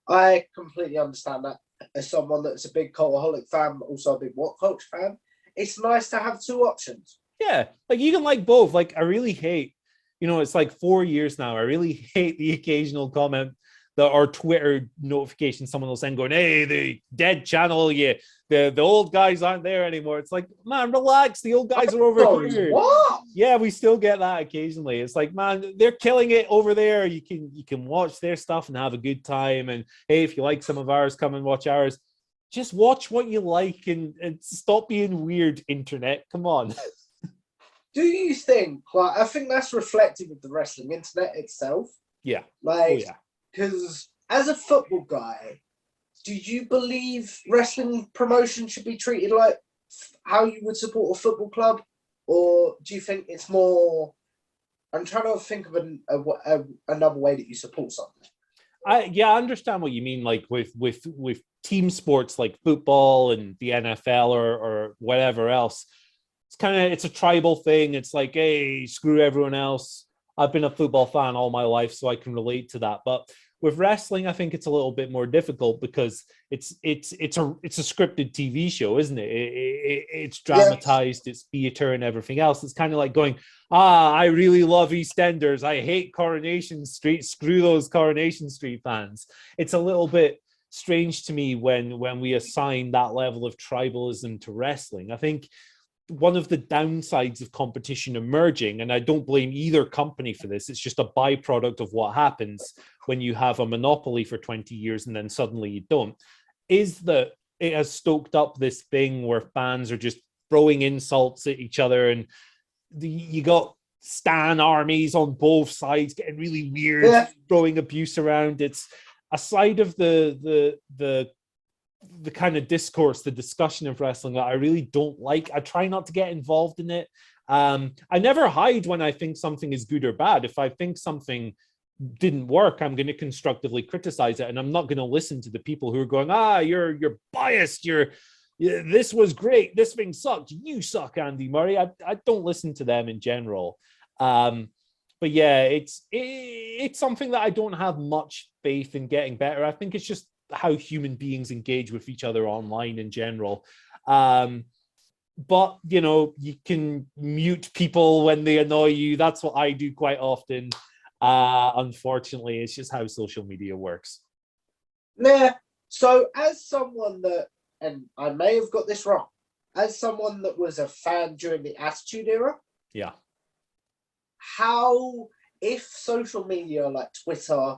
I completely understand that. As someone that's a big Cultaholic fan, but also a big What Culture fan, it's nice to have 2 options. Yeah, you can like both. I really hate, it's 4 years now. I really hate the occasional comment or Twitter notification someone will send going, hey, the dead channel, the old guys aren't there anymore. It's man, relax. The old guys are over here. What? Yeah, we still get that occasionally. It's man, they're killing it over there. You can watch their stuff and have a good time. And hey, if you like some of ours, come and watch ours. Just watch what you like and stop being weird, internet. Come on. Do you think, I think that's reflective of the wrestling internet itself. Yeah. Because as a football guy, do you believe wrestling promotion should be treated like how you would support a football club? Or do you think it's more, I'm trying to think of another way that you support something. I understand what you mean, with team sports like football and the NFL or whatever else. It's a tribal thing. It's hey, screw everyone else. I've been a football fan all my life, so I can relate to that. But with wrestling, I think it's a little bit more difficult because it's a scripted TV show, isn't it? It's dramatized, it's theater and everything else. It's kind of like going, I really love EastEnders. I hate Coronation Street. Screw those Coronation Street fans. It's a little bit strange to me when we assign that level of tribalism to wrestling. I think one of the downsides of competition emerging, and I don't blame either company for this, it's just a byproduct of what happens when you have a monopoly for 20 years and then suddenly you don't, is that it has stoked up this thing where fans are just throwing insults at each other, and you got stan armies on both sides getting really weird, throwing abuse around. It's a side of the kind of discourse, the discussion of wrestling that I really don't like. I try not to get involved in it. I never hide when I think something is good or bad. If I think something didn't work, I'm going to constructively criticize it, and I'm not going to listen to the people who are going, you're biased, this was great, this thing sucked, you suck, Andy Murray. I don't listen to them in general. But yeah, it's something that I don't have much faith in getting better. I think it's just how human beings engage with each other online in general. But, you can mute people when they annoy you. That's what I do quite often. Unfortunately, it's just how social media works. Yeah. So as someone that, and I may have got this wrong, as someone that was a fan during the Attitude Era. Yeah. How, if social media like Twitter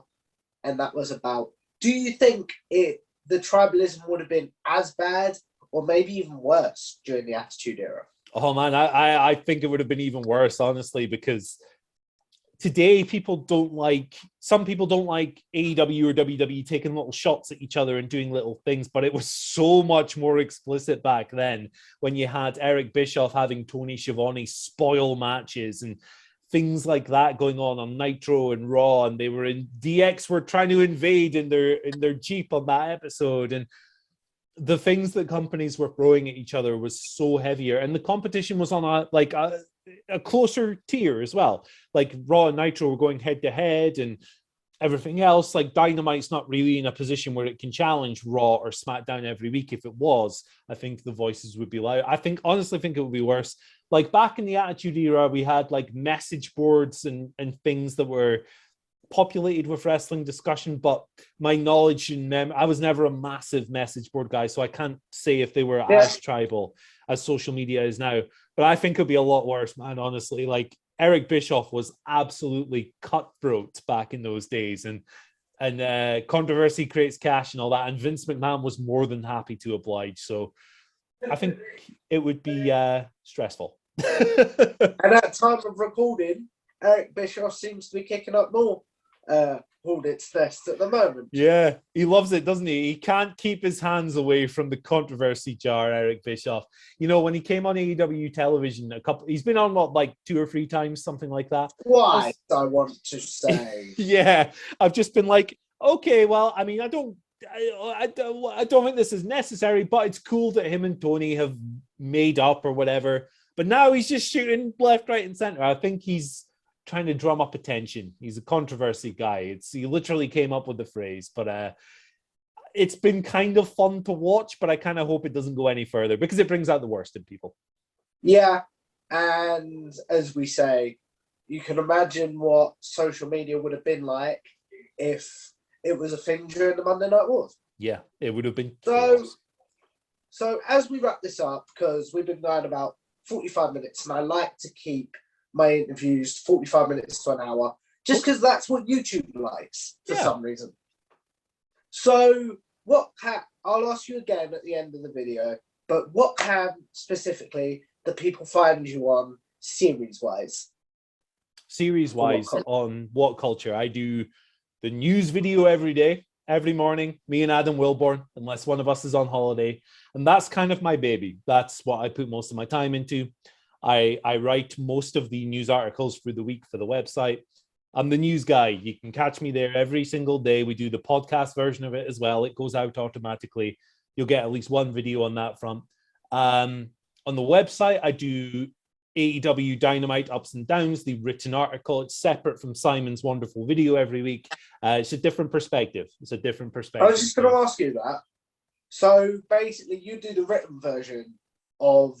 and that was about, do you think the tribalism would have been as bad or maybe even worse during the Attitude Era? Oh man, I think it would have been even worse, honestly, because today some people don't like AEW or WWE taking little shots at each other and doing little things, but it was so much more explicit back then when you had Eric Bischoff having Tony Schiavone spoil matches and things like that going on Nitro and Raw, and they were in DX were trying to invade in their Jeep on that episode, and the things that companies were throwing at each other was so heavier, and the competition was on a closer tier as well. Like Raw and Nitro were going head to head, and everything else, like Dynamite's not really in a position where it can challenge Raw or SmackDown every week. If it was, I think the voices would be loud. Honestly think it would be worse. Like back in the Attitude Era, we had like message boards and things that were populated with wrestling discussion, but my knowledge and I was never a massive message board guy, so I can't say if they were as tribal as social media is now. But I think it'd be a lot worse, man, honestly. Like Eric Bischoff was absolutely cutthroat back in those days, and controversy creates cash and all that, and Vince McMahon was more than happy to oblige. So I think it would be stressful. And at time of recording, Eric Bischoff seems to be kicking up more audits test at the moment. Yeah, he loves it, doesn't he? He can't keep his hands away from the controversy jar, Eric Bischoff. You know, when he came on AEW television, he's been on like 2 or 3 times, something like that. Why, I want to say. Yeah, I've just been like, okay, well, I mean, I don't think this is necessary, but it's cool that him and Tony have made up or whatever. But now he's just shooting left, right, and center. I think he's trying to drum up attention. He's a controversy guy. He literally came up with the phrase, but it's been kind of fun to watch, but I kind of hope it doesn't go any further because it brings out the worst in people. Yeah, and as we say, you can imagine what social media would have been like if it was a thing during the Monday Night Wars. Yeah, it would have been. So as we wrap this up, because we've been going about 45 minutes, and I like to keep my interviews 45 minutes to an hour, just because that's what YouTube likes for some reason. So I'll ask you again at the end of the video, but what can specifically the people find you on series-wise? Series-wise on Whatculture, I do the news video every day, every morning, me and Adam Wilborn, unless one of us is on holiday. And that's kind of my baby. That's what I put most of my time into. I write most of the news articles for the week for the website. I'm the news guy. You can catch me there every single day. We do the podcast version of it as well. It goes out automatically. You'll get at least one video on that front. On the website, I do AEW Dynamite Ups and Downs, the written article. It's separate from Simon's wonderful video every week. It's a different perspective. I was just going to ask you that. So basically, you do the written version of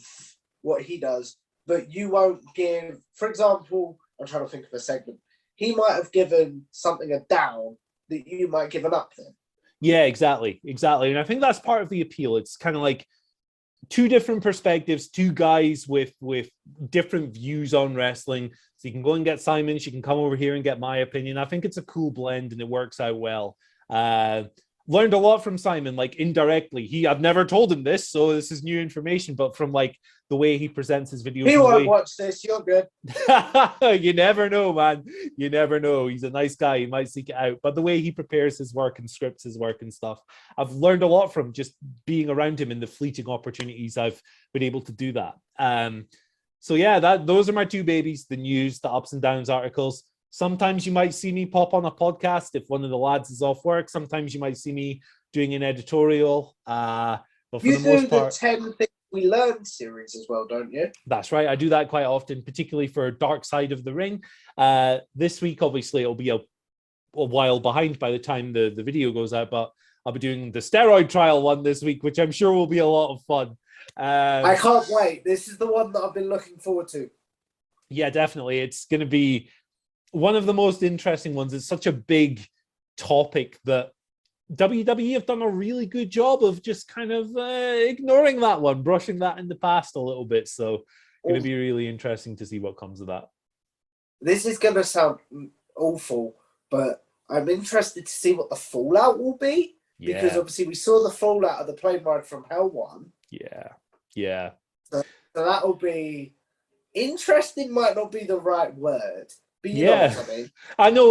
what he does, but you won't give, for example, I'm trying to think of a segment. He might have given something a down that you might give an up then. Yeah, exactly. And I think that's part of the appeal. It's kind of like 2 different perspectives, 2 guys with different views on wrestling. So you can go and get Simon's, you can come over here and get my opinion. I think it's a cool blend and it works out well. Learned a lot from Simon, like indirectly. I've never told him this, so this is new information, but from like the way he presents his videos. He won't watch this, you're good. You never know, man. You never know. He's a nice guy. He might seek it out. But the way he prepares his work and scripts his work and stuff, I've learned a lot from just being around him in the fleeting opportunities I've been able to do that. So yeah, those are my 2 babies, the news, the ups and downs articles. Sometimes you might see me pop on a podcast if one of the lads is off work. Sometimes you might see me doing an editorial. But for the most part, the 10 Things We Learned series as well, don't you? That's right. I do that quite often, particularly for Dark Side of the Ring. This week, obviously, it'll be a while behind by the time the video goes out, but I'll be doing the steroid trial one this week, which I'm sure will be a lot of fun. I can't wait. This is the one that I've been looking forward to. Yeah, definitely. It's going to be one of the most interesting ones. It's such a big topic that WWE have done a really good job of just kind of ignoring that one, brushing that in the past a little bit. So it's going to be really interesting to see what comes of that. This is going to sound awful, but I'm interested to see what the fallout will be. Yeah. Because obviously we saw the fallout of the plane ride from Hell 1. Yeah. So that will be interesting, might not be the right word, but you know what I mean. I know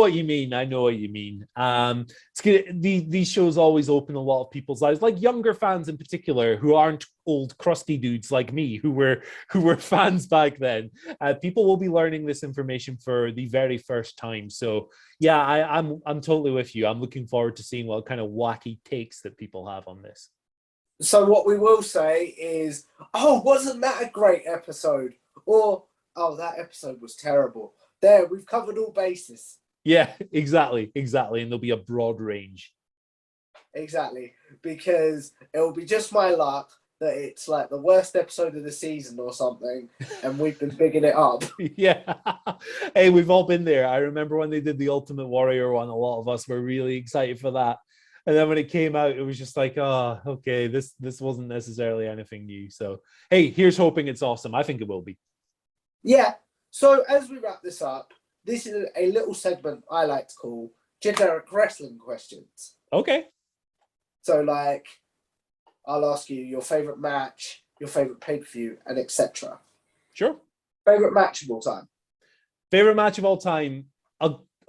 what you mean. It's good. These shows always open a lot of people's eyes, like younger fans in particular, who aren't old crusty dudes like me, who were fans back then. People will be learning this information for the very first time. So yeah, I'm totally with you. I'm looking forward to seeing what kind of wacky takes that people have on this. So what we will say is, oh, wasn't that a great episode? Or, oh, that episode was terrible. There, we've covered all bases. Yeah, exactly. And there'll be a broad range. Exactly, because it'll be just my luck that it's like the worst episode of the season or something, and we've been bigging it up. Yeah. Hey, we've all been there. I remember when they did the Ultimate Warrior one, a lot of us were really excited for that. And then when it came out, it was just like, oh, okay, this wasn't necessarily anything new. So, hey, here's hoping it's awesome. I think it will be. Yeah. So as we wrap this up, this is a little segment I like to call generic wrestling questions. Okay. So like, I'll ask you your favorite match, your favorite pay-per-view, and etc. Sure. Favorite match of all time. Favorite match of all time.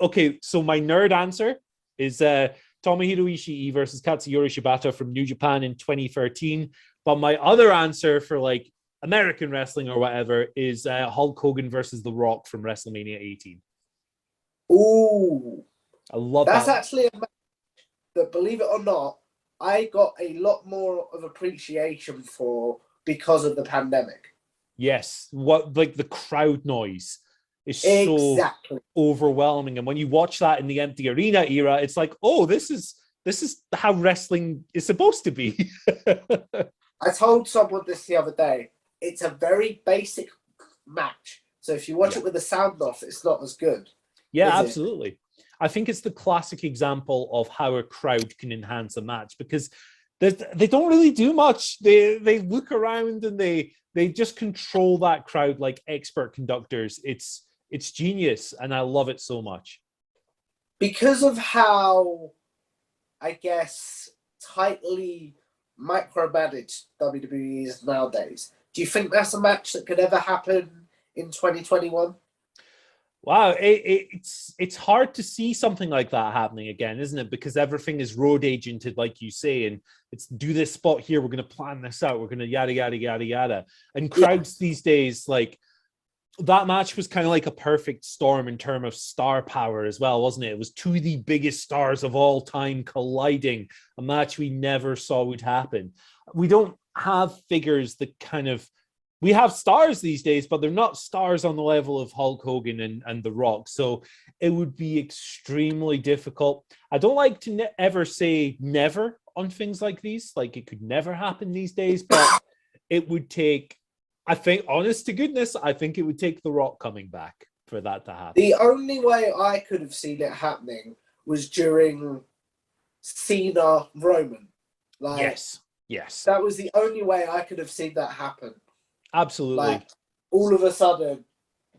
Okay, so my nerd answer is Tomohiro Ishii versus Katsuyori Shibata from New Japan in 2013. But my other answer for like American wrestling or whatever is Hulk Hogan versus The Rock from WrestleMania 18. Ooh. I love that. That's that. actually a match that, believe it or not, I got a lot more of appreciation for because of the pandemic. Yes. What, like the crowd noise is so overwhelming. And when you watch that in the empty arena era, it's like, oh, this is how wrestling is supposed to be. I told someone this the other day. It's a very basic match. So if you watch it with the sound off, it's not as good. Yeah, absolutely. I think it's the classic example of how a crowd can enhance a match because they don't really do much. They look around and they just control that crowd like expert conductors. It's genius, and I love it so much. Because of how, I guess, tightly micromanaged WWE is nowadays, do you think that's a match that could ever happen in 2021? Wow, it's hard to see something like that happening again, isn't it? Because everything is road agented, like you say, and it's do this spot here, we're going to plan this out, we're going to yada, yada, yada, yada. And crowds these days, like, that match was kind of like a perfect storm in terms of star power as well, wasn't it? It was two of the biggest stars of all time colliding, a match we never saw would happen. We don't have figures that kind of, we have stars these days, but they're not stars on the level of Hulk Hogan and The Rock. So it would be extremely difficult. I don't like to ever say never on things like these. Like it could never happen these days, but it would take, I think, honest to goodness, I think it would take The Rock coming back for that to happen. The only way I could have seen it happening was during Cena Roman. Like, yes. That was the only way I could have seen that happen. Absolutely. Like, all of a sudden,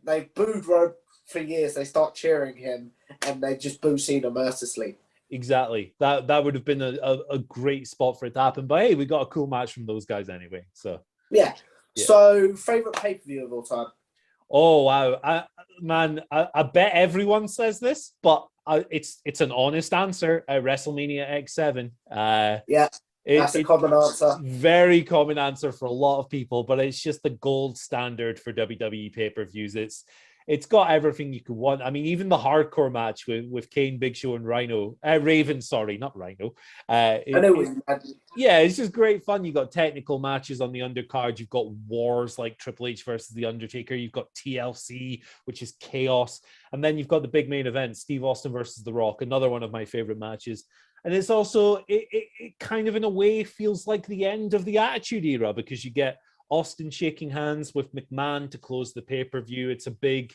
they booed Roman for years. They start cheering him, and they just boo Cena mercilessly. Exactly. That would have been a great spot for it to happen. But hey, we got a cool match from those guys anyway. So yeah. So, favorite pay-per-view of all time? Oh wow, I bet everyone says this, but it's an honest answer. WrestleMania X7. That's a common answer. Very common answer for a lot of people, but it's just the gold standard for WWE pay-per-views. It's got everything you could want. I mean, even the hardcore match with Kane, Big Show, and Raven. Sorry, not Rhino. It's just great fun. You got technical matches on the undercard. You've got wars like Triple H versus The Undertaker. You've got TLC, which is chaos, and then you've got the big main event, Steve Austin versus The Rock. Another one of my favorite matches. And it's also it kind of in a way feels like the end of the Attitude Era because you get Austin shaking hands with McMahon to close the pay-per-view. It's a big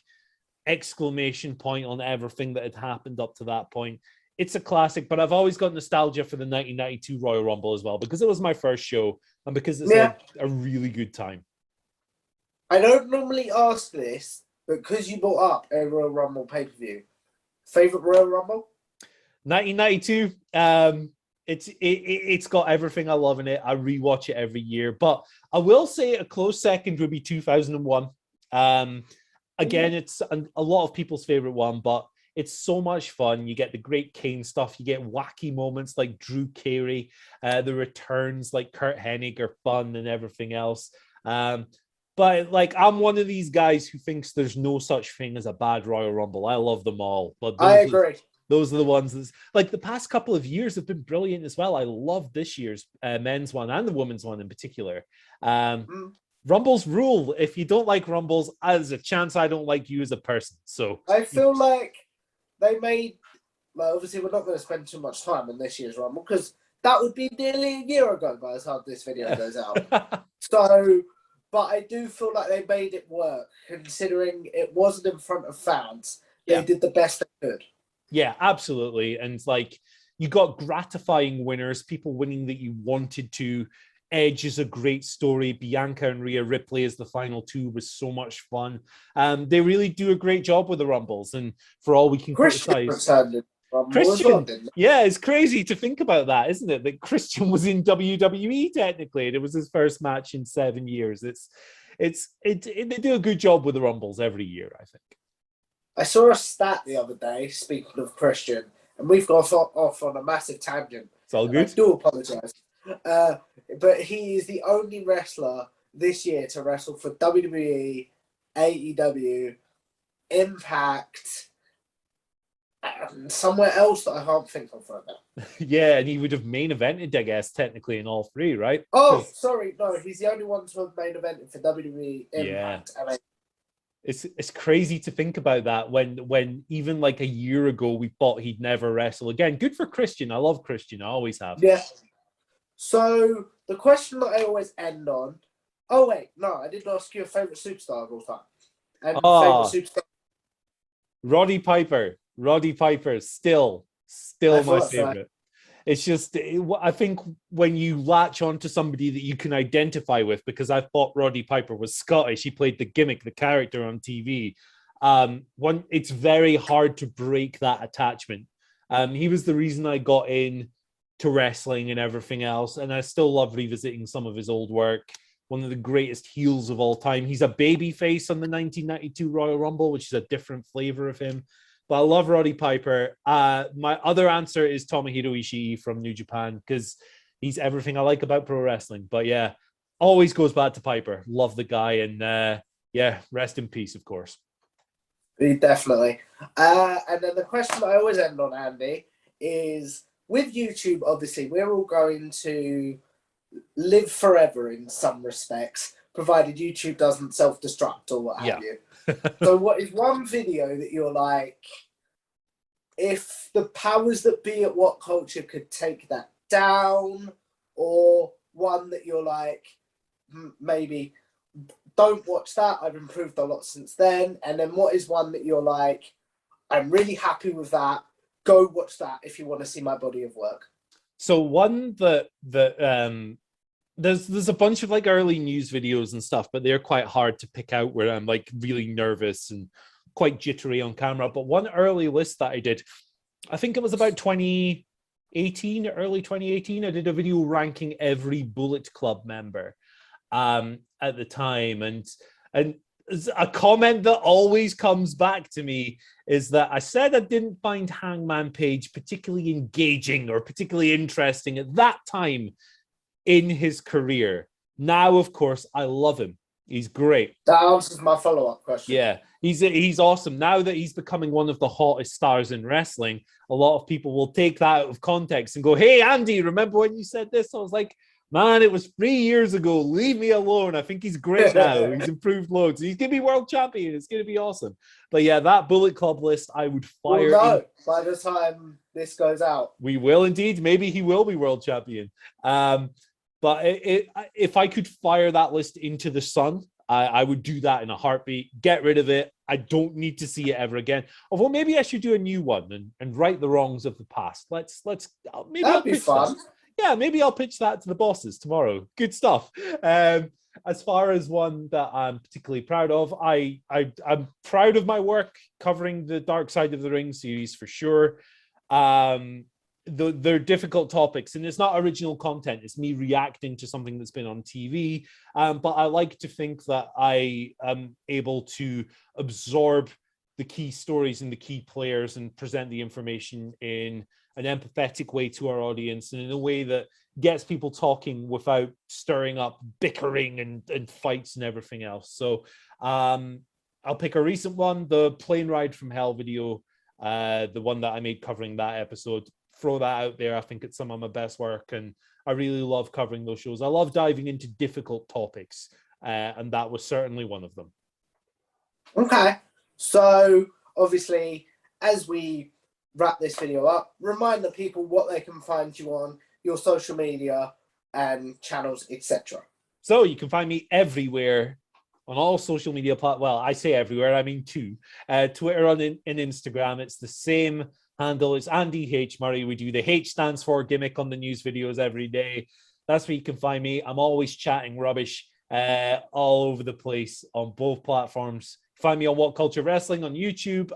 exclamation point on everything that had happened up to that point. It's a classic, but I've always got nostalgia for the 1992 Royal Rumble as well because it was my first show and because it's a really good time. I don't normally ask this, but because you brought up a Royal Rumble pay-per-view, favorite Royal Rumble? 1992. It's got everything I love in it. I rewatch it every year, but I will say a close second would be 2001. again, it's a lot of people's favorite one, but it's so much fun. You get the great Kane stuff. You get wacky moments like Drew Carey. The returns like Kurt Hennig are fun and everything else. But like, I'm one of these guys who thinks there's no such thing as a bad Royal Rumble. I love them all. But I agree. Those are the ones that's like the past couple of years have been brilliant as well. I love this year's men's one and the women's one in particular. Rumbles rule. If you don't like Rumbles, there's a chance I don't like you as a person. So I feel like they made, well, obviously we're not going to spend too much time on this year's Rumble because that would be nearly a year ago by the time this video goes out. So, but I do feel like they made it work considering it wasn't in front of fans. They did the best they could. Yeah, absolutely. And like, you got gratifying winners, people winning that you wanted to. Edge is a great story. Bianca and Rhea Ripley as the final two was so much fun. They really do a great job with the Rumbles, and for all we can criticize, Christian, yeah, it's crazy to think about that, isn't it? That Christian was in WWE technically, and it was his first match in 7 years. They do a good job with the Rumbles every year, I think. I saw a stat the other day, speaking of Christian, and we've gone off on a massive tangent. It's all good. I do apologise. But he is the only wrestler this year to wrestle for WWE, AEW, Impact, and somewhere else that I can't think of right now. Yeah, and he would have main evented, I guess, technically in all three, right? Oh, sorry, no, he's the only one to have main evented for WWE, Impact, and It's crazy to think about that when even like a year ago we thought he'd never wrestle again. Good for Christian. I love Christian. I always have. Yeah. So the question that I always end on. Oh wait, no, I didn't ask you a favorite superstar of all time. And favorite superstar. Roddy Piper. Roddy Piper still my favorite. It's just, I think when you latch on to somebody that you can identify with, because I thought Roddy Piper was Scottish, he played the gimmick, the character on TV. It's very hard to break that attachment. He was the reason I got in to wrestling and everything else, and I still love revisiting some of his old work. One of the greatest heels of all time. He's a babyface on the 1992 Royal Rumble, which is a different flavor of him. But I love Roddy Piper. My other answer is Tomohiro Ishii from New Japan, because he's everything I like about pro wrestling. But yeah, always goes back to Piper. Love the guy. And rest in peace, of course. Definitely. And then the question I always end on, Andy, is with YouTube, obviously, we're all going to live forever in some respects, provided YouTube doesn't self-destruct or what have you. So what is one video that you're like, if the powers that be at Whatculture could take that down, or one that you're like, maybe don't watch that, I've improved a lot since then, and then what is one that you're like, I'm really happy with that, go watch that if you want to see my body of work? So one that there's a bunch of like early news videos and stuff, but they're quite hard to pick out where I'm like really nervous and quite jittery on camera. But one early list that I did, I think it was about 2018, early 2018, I did a video ranking every Bullet Club member at the time. And a comment that always comes back to me is that I said I didn't find Hangman Page particularly engaging or particularly interesting at that time in his career. Now, of course, I love him. He's great. That answers my follow-up question. Yeah, he's awesome. Now that he's becoming one of the hottest stars in wrestling, a lot of people will take that out of context and go, hey, Andy, remember when you said this? I was like, man, it was 3 years ago. Leave me alone. I think he's great now. He's improved loads. He's going to be world champion. It's going to be awesome. But yeah, that Bullet Club list, I would fire. We'll know by the time this goes out. We will indeed. Maybe he will be world champion. But if I could fire that list into the sun, I would do that in a heartbeat. Get rid of it. I don't need to see it ever again. Although maybe I should do a new one and right the wrongs of the past. Maybe That'd be fun. Yeah, maybe I'll pitch that to the bosses tomorrow. Good stuff. As far as one that I'm particularly proud of, I'm proud of my work covering the Dark Side of the Ring series for sure. they're difficult topics, and it's not original content. It's me reacting to something that's been on TV. But I like to think that I am able to absorb the key stories and the key players and present the information in an empathetic way to our audience and in a way that gets people talking without stirring up bickering and fights and everything else. So I'll pick a recent one, the plane ride from hell video, the one that I made covering that episode. Throw that out there. I think it's some of my best work, and I really love covering those shows. I love diving into difficult topics, and that was certainly one of them. Okay, so obviously, as we wrap this video up, remind the people what they can find you on, your social media and channels, etc. So you can find me everywhere on all social media platforms. Well, I say everywhere, I mean two. Twitter and Instagram, it's the same handle. It's Andy H. Murray. We do the H stands for gimmick on the news videos every day. That's where you can find me. I'm always chatting rubbish all over the place on both platforms. Find me on What Culture Wrestling on YouTube.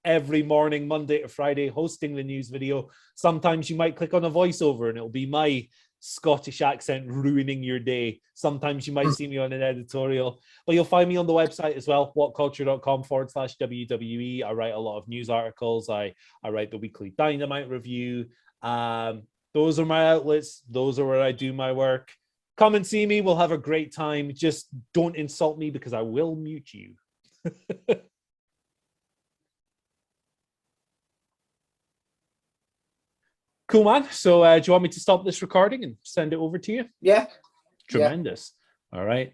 Every morning, Monday to Friday, hosting the news video. Sometimes you might click on a voiceover and it'll be my Scottish accent ruining your day. Sometimes you might see me on an editorial, but you'll find me on the website as well, whatculture.com/WWE. I write a lot of news articles. I write the weekly Dynamite review. Those are my outlets. Those are where I do my work. Come and see me. We'll have a great time. Just don't insult me because I will mute you. Cool, man. So do you want me to stop this recording and send it over to you? Yeah. Tremendous. Yeah. All right.